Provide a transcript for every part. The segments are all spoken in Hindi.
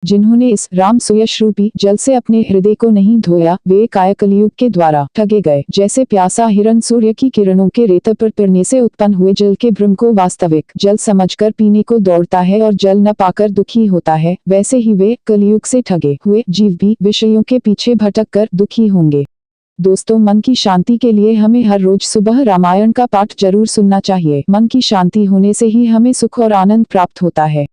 जिन्होंने इस राम सुयश रूपी जल से अपने हृदय को नहीं धोया, वे काया कलियुग के द्वारा ठगे गए। जैसे प्यासा हिरण सूर्य की किरणों के रेत पर पिरने से उत्पन्न हुए जल के भ्रम को वास्तविक जल समझकर पीने को दौड़ता है और जल न पाकर दुखी होता है, वैसे ही वे कलियुग से ठगे हुए जीव भी विषयों के पीछे भटक कर दुखी होंगे। दोस्तों, मन की शांति के लिए हमें हर रोज सुबह रामायण का पाठ जरूर सुनना चाहिए। मन की शांति होने से ही हमें सुख और आनंद प्राप्त होता है।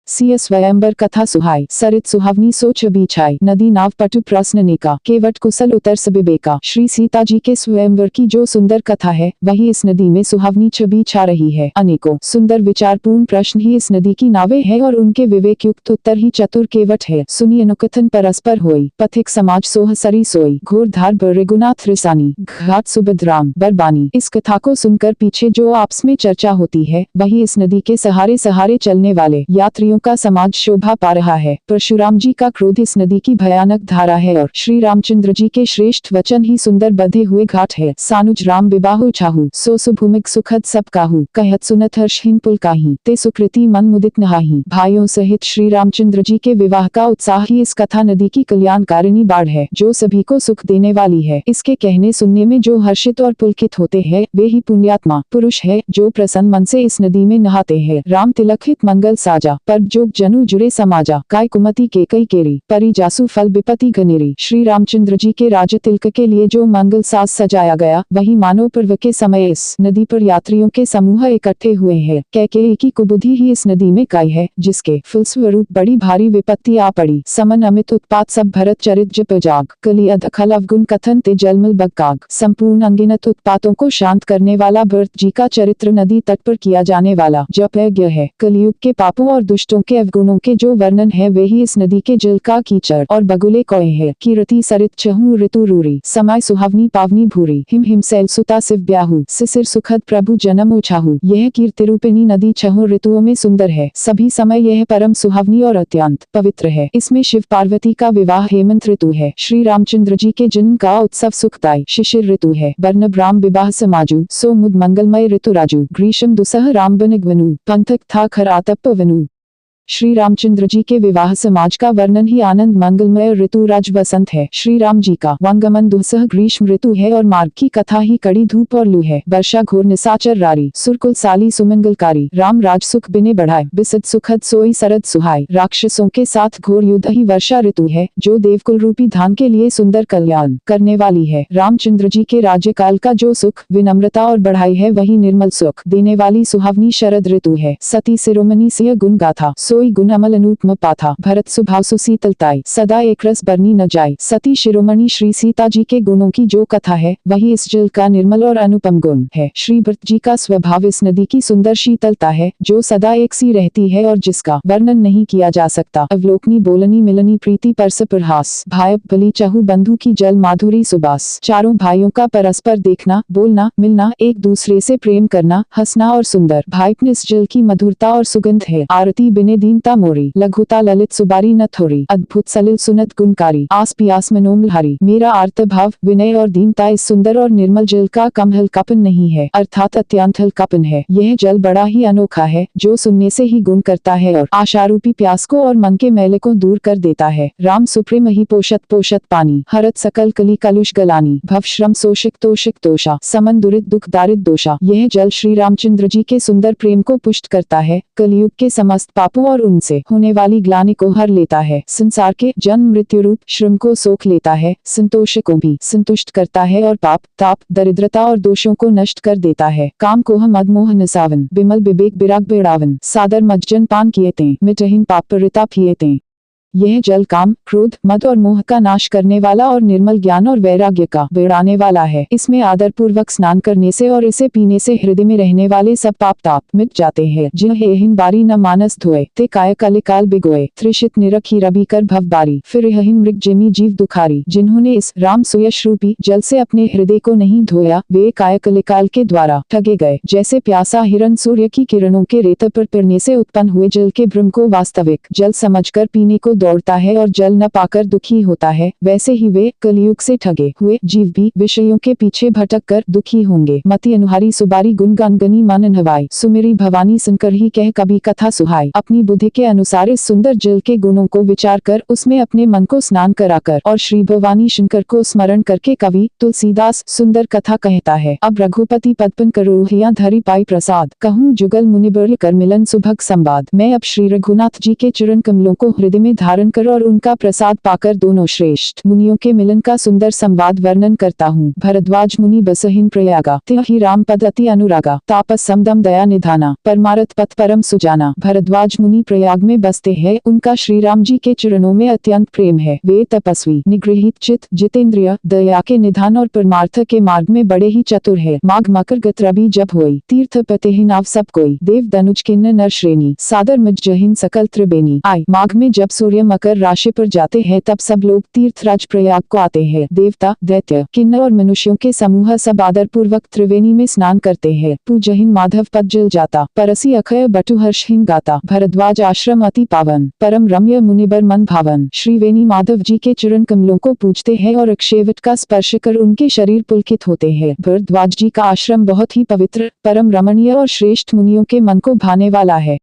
सिय स्वयंवर कथा सुहाई, सरित सुहावनी सोच बिछाई, नदी नाव पटु प्रश्न नेका, केवट कुशल उतर सबिबेका। श्री सीता जी के स्वयंवर की जो सुंदर कथा है, वही इस नदी में सुहावनी छवि छा रही है। अनेकों सुंदर विचारपूर्ण प्रश्न ही इस नदी की नावें हैं और उनके विवेक युक्त उत्तर ही चतुर केवट है। सुनिए अनुकथन परस्पर होई, पथिक समाज सोह सरी सोई, घोर धार बरेगुनाथ रिसानी, घाट सुभद्राम बरबानी। इस कथा को सुनकर पीछे जो आपस में चर्चा होती है, वही इस नदी के सहारे सहारे चलने वाले यात्रियों का समाज शोभा पा रहा है। परशुराम जी का क्रोध इस नदी की भयानक धारा है और श्री रामचंद्र जी के श्रेष्ठ वचन ही सुंदर बधे हुए घाट है। सानुज राम विबाहु चाहू, सो सुभूमिक सुखद सब काहू, कहत सुनत हर्षहीन पुल काही, ते सुकृति मन मुदित नहाही। भाइयों सहित श्री रामचंद्र जी के विवाह का उत्साह ही इस कथा नदी की कल्याणकारिणी बाढ़ है, जो सभी को सुख देने वाली है। इसके कहने सुनने में जो हर्षित और पुलकित होते हैं, वे ही पुण्यात्मा पुरुष है, जो प्रसन्न मन से इस नदी में नहाते हैं। राम तिलक हित मंगल साजा, पर जोग जनु जुड़े समाजा, काय कुमति के कई केरी, परी जासु फल विपति घनेरी। श्री रामचंद्र जी के राज तिलक के लिए जो मंगल साज सजाया गया, वही मानव पर्व के समय इस नदी पर यात्रियों के समूह इकट्ठे हुए हैं। कैकेयी की कुबुद्धि ही इस नदी में काई है, जिसके फलस्वरूप बड़ी भारी विपत्ति आ पड़ी। समन अमित उत्पात सब भरत चरित जप जाग, कलि अधखल अवगुण कथन ते जलमल बगकाग। संपूर्ण अंगिनत उत्पातों को शांत करने वाला भरत जी का चरित्र नदी तट पर किया जाने वाला जप यज्ञ है। कलियुग के पापों और दुष्टों के अवगुणों के जो वर्णन है, वे ही इस नदी के जल का कीचड़ और बगुले कोए है। कीरति सरित छहु ऋतु रूरी, समय सुहावनी पावनी भूरी, हिम हिम सैल सुता सिव ब्याहु, सिसिर सुखद प्रभु जन्म उछाहु। यह कीर्ति रूपिणी नदी छहु ऋतुओं में सुंदर है। सभी समय यह परम सुहावनी और अत्यंत पवित्र है। इसमें शिव पार्वती का विवाह हेमंत ऋतु है। श्री रामचंद्र जी के जन्म का उत्सव सुखदायी शिशिर ऋतु है। वर्णभ राम विवाह समाजु, सो मुद मंगलमय ऋतु राजू, ग्रीष्म दुसह राम बनगवनु, पंथक था खर आतप वनु। श्री रामचंद्र जी के विवाह समाज का वर्णन ही आनंद मंगलमय ऋतु राज वसंत है। श्री राम जी का वंगमन दुसह ग्रीष्म ऋतु है और मार्ग की कथा ही कड़ी धूप और लू है। वर्षा घोर निशाचर रारी, सुरकुल साली सुमंगलकारी, राम राज सुख बिने बढ़ाए, बिसद सुखद सोई सरद सुहाई। राक्षसों के साथ घोर युद्ध ही वर्षा ऋतु है, जो देवकुल रूपी धान के लिए सुंदर कल्याण करने वाली है। रामचंद्र जी के राज्यकाल का जो सुख विनम्रता और बढ़ाई है, वही निर्मल सुख देने वाली सुहावनी शरद ऋतु है। सती शिरोमणि सिय गुण गाथा, सोई गुण अमल अनूपम पाथा, भरत सुभाव सुशीतलताई, सदा एक रस बरनी न जाय। सती शिरोमणि श्री सीता जी के गुणों की जो कथा है, वही इस जल का निर्मल और अनुपम गुण है। श्री भरत जी का स्वभाव इस नदी की सुंदर शीतलता है, जो सदा एक सी रहती है और जिसका वर्णन नहीं किया जा सकता। अवलोकनी बोलनी मिलनी प्रीति परस प्रहास, भाई बलि चहु बंधु की जल माधुरी सुबास। चारों भाइयों का परस्पर देखना, बोलना, मिलना, एक दूसरे से प्रेम करना, हंसना और सुंदर भाईपन इस जल की मधुरता और सुगंध है। आरती बिने दीनता मोरी, लघुता ललित सुबारी न थोरी, अद्भुत सलिल सुनत गुणकारी, आस पियास मनोमलहारी। मेरा आर्त भाव विनय और दीनता इस सुंदर और निर्मल जल का कम हल्कापन नहीं है, अर्थात अत्यंत हल्कापन है। यह जल बड़ा ही अनोखा है, जो सुनने से ही गुण करता है और आशारूपी प्यास को और मन के मैले को दूर कर देता है। राम सुप्रेम ही पोषत पोषत पानी, हरत सकल कली कलुष गलानी, भव श्रम शोषिक तोषिक दोषा, समन दुरित दुख दारिद दोषा। यह जल श्री रामचंद्र जी के सुंदर प्रेम को पुष्ट करता है, कलयुग के समस्त पापों और उनसे होने वाली ग्लानि को हर लेता है, संसार के जन्म मृत्यु रूप श्रम को सोख लेता है, संतोष को भी संतुष्ट करता है और पाप ताप दरिद्रता और दोषों को नष्ट कर देता है। काम कोह मद मोह नसावन, बिमल विवेक बिराग बेड़ावन, सादर मज्जन पान किए ते, मिटहीन पाप परिताप हिए ते। यह जल काम क्रोध मद और मोह का नाश करने वाला और निर्मल ज्ञान और वैराग्य का बेड़ाने वाला है। इसमें आदर पूर्वक स्नान करने से और इसे पीने से हृदय में रहने वाले सब पाप ताप मिट जाते हैं। जिन्ह एहिन बारी न मानस धोए, ते काय कलिकाल बिगोए, त्रिशित निरखी रवि कर भव बारी, फिर यहिन मृग जिमी जीव दुखारी। जिन्होंने इस राम सुयश रूपी जल से अपने हृदय को नहीं धोया, वे काय कलिकाल के द्वारा ठगे गए। जैसे प्यासा हिरण सूर्य की किरणों के रेत पर पिरने से उत्पन्न हुए जल के भ्रम को वास्तविक जल समझकर पीने को दौड़ता है और जल न पाकर दुखी होता है, वैसे ही वे कलयुग से ठगे हुए जीव भी विषयों के पीछे भटक कर दुखी होंगे। मति अनुहारी सुबारी गुण गान गनी मन नवाई, सुमेरी भवानी सुनकर ही कह कभी कथा सुहाई। अपनी बुद्धि के अनुसार इस सुंदर जल के गुणों को विचार कर उसमें अपने मन को स्नान कराकर और श्री भवानी शंकर को स्मरण करके कवि तुलसीदास सुंदर कथा कहता है। अब रघुपति पदपन करोहिया धरी पाई प्रसाद, कहूँ जुगल मुनिबर कर मिलन सुभग संवाद। मैं अब श्री रघुनाथ जी के चरण कमलों को हृदय में धारण कर और उनका प्रसाद पाकर दोनों श्रेष्ठ मुनियों के मिलन का सुंदर संवाद वर्णन करता हूँ। भरद्वाज मुनि बसहीन प्रयागा, तिहि राम पद अति अनुरागा, तापस समदम दया निधाना, परमारथ पथ परम सुजाना। भरद्वाज मुनि प्रयाग में बसते हैं, उनका श्री राम जी के चरणों में अत्यंत प्रेम है। वे तपस्वी, निगृहित चित, जितेंद्रिय, दया के निधान और परमार्थ के मार्ग में बड़े ही चतुर है। माघ मकर गत रवि जब होई, तीर्थ पते ही नाव सब कोई, देव दनुज किन्न नर श्रेणी, सादर मज जहिन सकल त्रिबेनी। आई माघ में जब सूर्य मकर राशि पर जाते हैं तब सब लोग तीर्थराज प्रयाग को आते हैं। देवता, दैत्य, किन्नर और मनुष्यों के समूह सब आदर पूर्वक त्रिवेणी में स्नान करते हैं। पूजहीन माधव पद जल जाता, परसी अक्षय बटु हर्षहीन गाता। भरद्वाज आश्रम अति पावन, परम रम्य मुनिबर मन भावन। श्रीवेणी माधव जी के चरण कमलों को पूजते हैं और अक्षयवट का स्पर्श कर उनके शरीर पुलकित होते हैं। भरद्वाज जी का आश्रम बहुत ही पवित्र, परम रमणीय और श्रेष्ठ मुनियों के मन को भाने वाला है।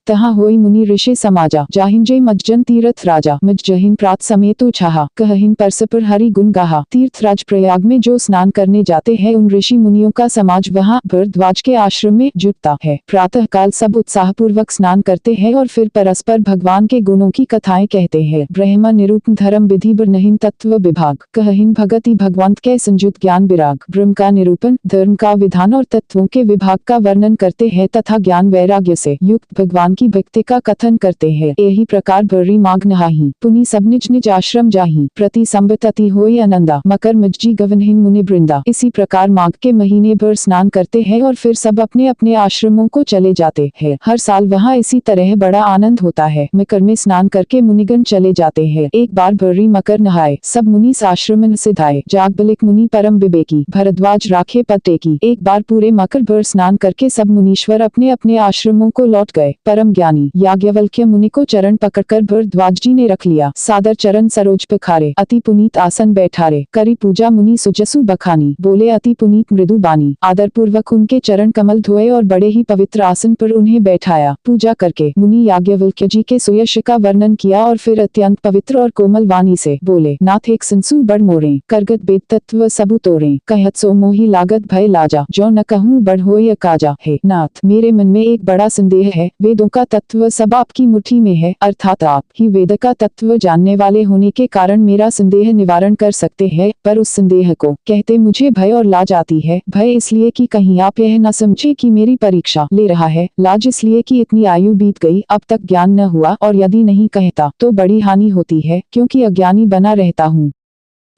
तहाँ होई मुनि ऋषि समाजा, जाहिन जय मज्जन तीर्थ राजा, मज जहिन प्रात समेतो छाहा, कहहिन परस्पर हरि गुण गाहा। तीर्थराज प्रयाग में जो स्नान करने जाते हैं उन ऋषि मुनियों का समाज वहाँ भरद्वाज के आश्रम में जुटता है। प्रातः काल सब उत्साह पूर्वक स्नान करते हैं और फिर परस्पर भगवान के गुणों की कथाएं कहते हैं। ब्रह्म निरूपण धर्म विधि बरनहीन तत्व विभाग, कहहिन भगति भगवंत के संयुत ज्ञान विराग। ब्रह्म का निरूपण, धर्म का विधान और तत्वों के विभाग का वर्णन करते हैं तथा ज्ञान वैराग्य से युक्त भगवान की भक्ति का कथन करते हैं। यही प्रकार भर्री माघ नहाही, पुनि सब निज निज आश्रम जाही, प्रति संबतति होई आनंदा, मकर मज्जी गवनहीन मुनि वृंदा। इसी प्रकार माघ के महीने भर स्नान करते हैं और फिर सब अपने अपने आश्रमों को चले जाते हैं। हर साल वहाँ इसी तरह बड़ा आनंद होता है। मकर में स्नान करके मुनिगण चले जाते हैं। एक बार भर्री मकर नहाए, सब मुनि आश्रम सिधाए, जागबलिक मुनि परम विवेकी, भरद्वाज राखे पद टेकी। एक बार पूरे मकर भर स्नान करके सब मुनीश्वर अपने अपने आश्रमों को लौट गए। परम ज्ञानी याज्ञवल्क्य मुनि को चरण पकड़कर भरद्वाज जी ने रख लिया। सादर चरण सरोज पखारे, अति पुनीत आसन बैठारे, करी पूजा मुनि सुजसु बखानी, बोले अति पुनीत मृदु बानी। आदर पूर्वक उनके चरण कमल धोए और बड़े ही पवित्र आसन पर उन्हें बैठाया। पूजा करके मुनि याज्ञवल्क्य जी के सुयश का वर्णन किया और फिर अत्यंत पवित्र और कोमल वाणी से बोले, नाथ एक संसु बड़ मोरे, करगत वेद तत्व सबु तोरे, कहत सो मोहि लागत भय लाजा, जो न कहूँ बड़ होय अकाजा। हे नाथ, मेरे मन में एक बड़ा संदेह है। वेदों का तत्व सब आपकी मुट्ठी में है, अर्थात आप ही वेद का तत्व जानने वाले होने के कारण मेरा संदेह निवारण कर सकते हैं, पर उस संदेह को कहते मुझे भय और लाज आती है। भय इसलिए कि कहीं आप यह न समझे कि मेरी परीक्षा ले रहा है, लाज इसलिए कि इतनी आयु बीत गई अब तक ज्ञान न हुआ और यदि नहीं कहता तो बड़ी हानि होती है, क्योंकि अज्ञानी बना रहता हूँ।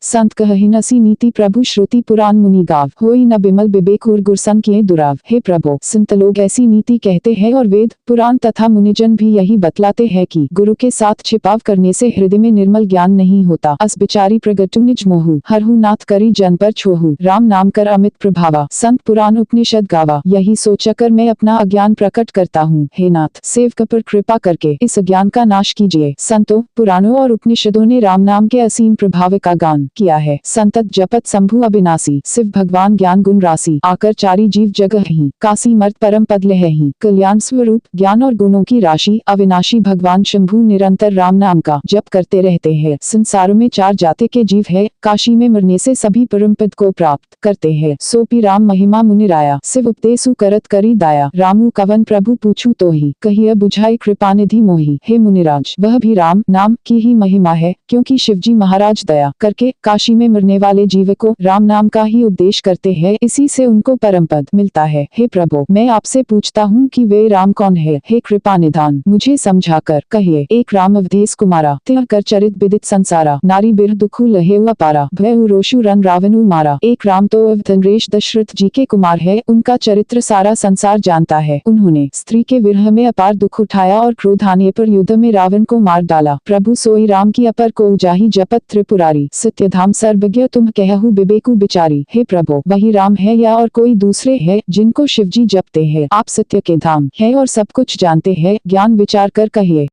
संत कहहिन असी नीति प्रभु श्रुति पुराण मुनि गाव, होई न बिमल विवेक उर गुरसन किए दुराव। हे प्रभु, संत लोग ऐसी नीति कहते हैं और वेद पुराण तथा मुनिजन भी यही बतलाते हैं कि गुरु के साथ छिपाव करने से हृदय में निर्मल ज्ञान नहीं होता। अस बिचारी प्रगटु निज मोहु, हरहु नाथ करी जन पर छोहु, राम नाम कर अमित प्रभावा, संत पुराण उपनिषद गावा। यही सोचकर मैं अपना अज्ञान प्रकट करता हूँ। हे नाथ, सेवक पर कृपा करके इस अज्ञान का नाश कीजिए। संतों, पुराणों और उपनिषदों ने राम नाम के असीम प्रभाव का गान किया है। संतत जपत शंभु अविनाशी, शिव भगवान ज्ञान गुण राशि, आकर चारी जीव जगह ही, काशी मर्त परम पद लहही। कल्याण स्वरूप ज्ञान और गुणों की राशि अविनाशी भगवान शंभु निरंतर राम नाम का जप करते रहते हैं। संसार में चार जाति के जीव है, काशी में मरने से सभी परम पद को प्राप्त करते हैं। सोपी राम महिमा मुनिराया, शिव उपदेशु करत करी दाया, रामू कवन प्रभु पूछू तो ही, कहिए बुझाई कृपा निधि मोही। हे मुनिराज, वह भी राम नाम की ही महिमा है, क्योंकि शिवजी महाराज दया करके काशी में मरने वाले जीव को राम नाम का ही उपदेश करते हैं, इसी से उनको परम पद मिलता है। हे प्रभु, मैं आपसे पूछता हूँ कि वे राम कौन है? हे कृपा निधान, मुझे समझाकर कहिए। एक राम अवधेश कुमारा, तिह कर चरित विदित संसारा, नारी बिरह दुखु लहे अपारा, भय रोषु रन रावणु मारा। एक राम तो अवधनरेश दशरथ जी के कुमार है, उनका चरित्र सारा संसार जानता है। उन्होंने स्त्री के विरह में अपार दुख उठाया और क्रोध आने पर युद्ध में रावण को मार डाला। प्रभु सोई राम की अपर को उजाही जपत त्रिपुरारी, सत्य धाम सर्वज्ञ तुम कहु विवेकु बिचारी। हे प्रभु, वही राम है या और कोई दूसरे है जिनको शिवजी जपते हैं? आप सत्य के धाम है और सब कुछ जानते हैं, ज्ञान विचार कर कहिए।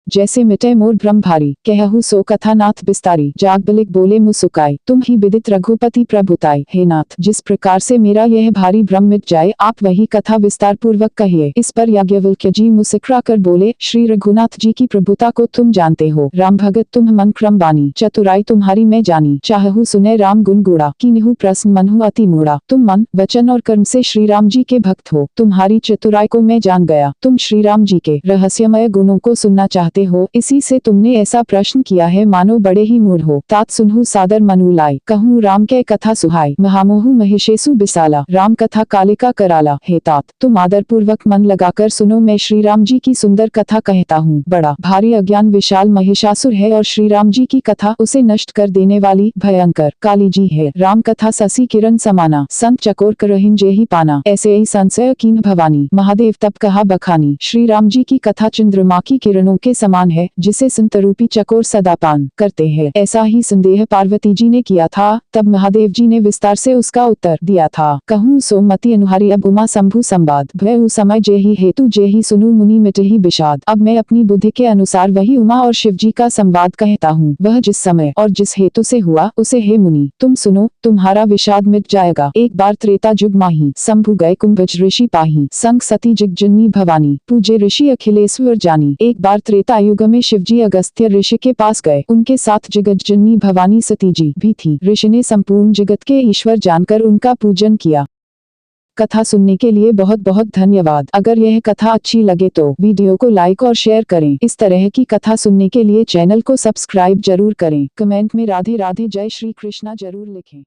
जैसे मिटे मोर भ्रम भारी, कहहु सो कथा नाथ बिस्तारी। जागबलिक बोले मुसुकाई, तुम ही विदित रघुपति प्रभुताई। हे नाथ, जिस प्रकार से मेरा यह भारी भ्रम मिट जाए, आप वही कथा विस्तार पूर्वक कहिए। इस पर याज्ञवल्क्य जी मुस्कुरा कर बोले, श्री रघुनाथ जी की प्रभुता को तुम जानते हो। राम भगत तुम मन क्रम बानी, चतुराई तुम्हारी मैं जानी। चाहहु सुने राम गुण गुड़ा, कीन्हु प्रसन्न मनहु अति मूढ़ा। तुम मन वचन और कर्म से श्री राम जी के भक्त हो, तुम्हारी चतुराई को मैं जान गया। तुम श्री राम जी के रहस्यमय गुणों को सुनना चाहते हो, इसी से तुमने ऐसा प्रश्न किया है, मानो बड़े ही मूढ़ हो। तात सुनहु सादर मनु लाई, कहूँ राम के कथा सुहाई। महामोहु महिषेसु बिसाला, राम कथा कालिका कराला। हे तात, तुम आदर पूर्वक मन लगाकर सुनो, मैं श्री राम जी की सुंदर कथा कहता हूँ। बड़ा भारी अज्ञान विशाल महिषासुर है और श्री राम जी की कथा उसे नष्ट कर देने वाली भयंकर काली जी है। राम कथा ससी किरण समाना, संत चकोर करहिन जेहि पाना। ऐसे ही संशय कीन भवानी, महादेव तब कहा बखानी। श्री राम जी की कथा चंद्रमा की किरणों के समान है, जिसे संतरूपी चकोर सदा पान करते हैं। ऐसा ही संदेह पार्वती जी ने किया था, तब महादेव जी ने विस्तार से उसका उत्तर दिया था। कहूँ सो मति अनुहारी अब उमा शंभु संवाद। भय समय जेहि हेतु जेहि सुनु मुनि मिटहि विषाद। अब मैं अपनी बुद्धि के अनुसार वही उमा और शिव जी का संवाद कहता हूँ। वह जिस समय और जिस हेतु से हुआ, उसे हे मुनि तुम सुनो, तुम्हारा विषाद मिट जाएगा। एक बार त्रेता युग माही, शंभु गए कुंभज ऋषि पाही। संग सती जगजननी भवानी, पूजे ऋषि अखिलेश्वर जानी। एक बार त्रेता युग में शिवजी अगस्त्य ऋषि के पास गए, उनके साथ जगज्जननी भवानी सती जी भी थी। ऋषि ने संपूर्ण जगत के ईश्वर जानकर उनका पूजन किया। कथा सुनने के लिए बहुत बहुत धन्यवाद। अगर यह कथा अच्छी लगे तो वीडियो को लाइक और शेयर करें। इस तरह की कथा सुनने के लिए चैनल को सब्सक्राइब जरूर करें। कमेंट में राधे राधे जय श्री कृष्णा जरूर लिखें।